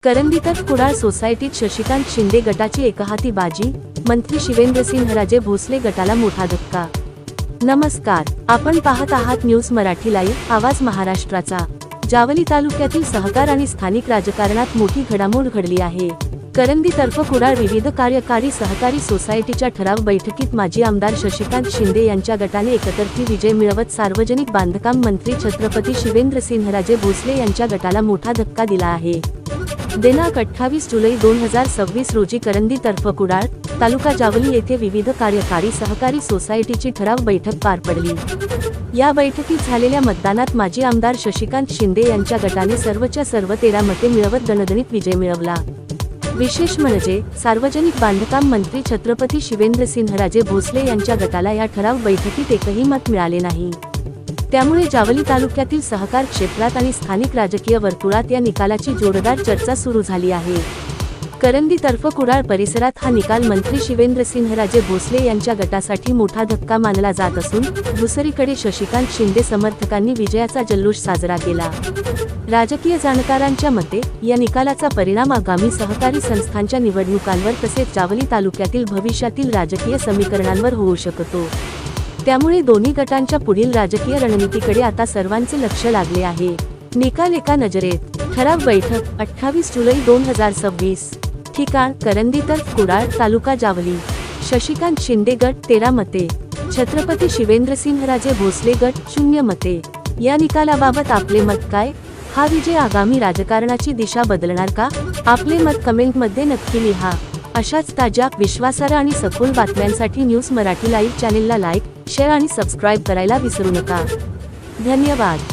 करंदीतर्फ कुडाळ सोसायटीत शशिकांत शिंदे गटाची एकहाती बाजी, मंत्री शिवेंद्रसिंहराजे भोसले गटाला मोठा धक्का। नमस्कार, आपण पाहत आहात न्यूज मराठी लाईव्ह, आवाज महाराष्ट्राचा। जावली तालुक्यातील सहकार आणि स्थानिक राजकारणात मोठी घडामोड घडली आहे। करंदीतर्फ कुडाळ विविध कार्यकारी सहकारी सोसायटीच्या ठराव बैठकीत माजी आमदार शशिकांत शिंदे यांच्या गटाने एकतर्फी विजय मिळवत सार्वजनिक बांधकाम मंत्री छत्रपती शिवेंद्रसिंहराजे भोसले यांच्या गटाला मोठा धक्का दिला आहे। दिनांक 28 जुलै 2026 रोजी करंदीतर्फ कुडाळ तालुका जावली येथे विविध कार्यकारी सहकारी सोसायटीची ठराव बैठक पार पडली। या बैठकीत झालेल्या मतदानात माजी आमदार शशिकांत शिंदे यांच्या गटाने सर्वच्या सर्व 13 मते मिळवत दणदणीत विजय मिळवला। विशेष म्हणजे सार्वजनिक बांधकाम मंत्री छत्रपती शिवेंद्रसिंहराजे भोसले यांच्या गटाला या ठराव बैठकीत एकही मत मिळाले नाही। त्यामुळे जावली तालुक्यातील सहकार क्षेत्रात आणि स्थानिक राजकीय वर्तुळात या निकालाची जोरदार चर्चा सुरू झाली आहे। करंदीतर्फ कुडाळ परिसरात हा निकाल मंत्री शिवेंद्रसिंहराजे भोसले यांच्या गटासाठी मोठा धक्का मानला जात असून दुसरीकडे शशिकांत शिंदे समर्थकांनी विजयाचा जल्लोष साजरा केला। राजकीय जाणकारांच्या मते या निकालाचा परिणाम आगामी सहकारी संस्थांच्या निवडणुकांवर तसेच जावली तालुक्यातील भविष्यातील राजकीय समीकरणांवर होऊ शकतो। त्यामुळे दोन्ही गटांच्या पुढील राजकीय रणनीतीकडे आता सर्वांचे लक्ष लागले आहे। निकाल एका नजरेत। ठराव बैठक 28 जुलै 2026। ठिकाण करंदीतर्फ कुडाळ तालुका जावली। शशिकांत शिंदे गट 13 मते, छत्रपती शिवेंद्रसिंहराजे भोसले गट 0 मते। या निकालाबाबत आपले मत काय? हा विजय आगामी राजकारणाची दिशा बदलणार का? आपले मत कमेंटमध्ये नक्की लिहा। अशाच ताज्या, विश्वासार्ह आणि सखोल बातम्यांसाठी न्यूज मराठी लाईव्ह चॅनेलला लाईक, शेअर आणि सबस्क्राईब करायला विसरू नका। धन्यवाद।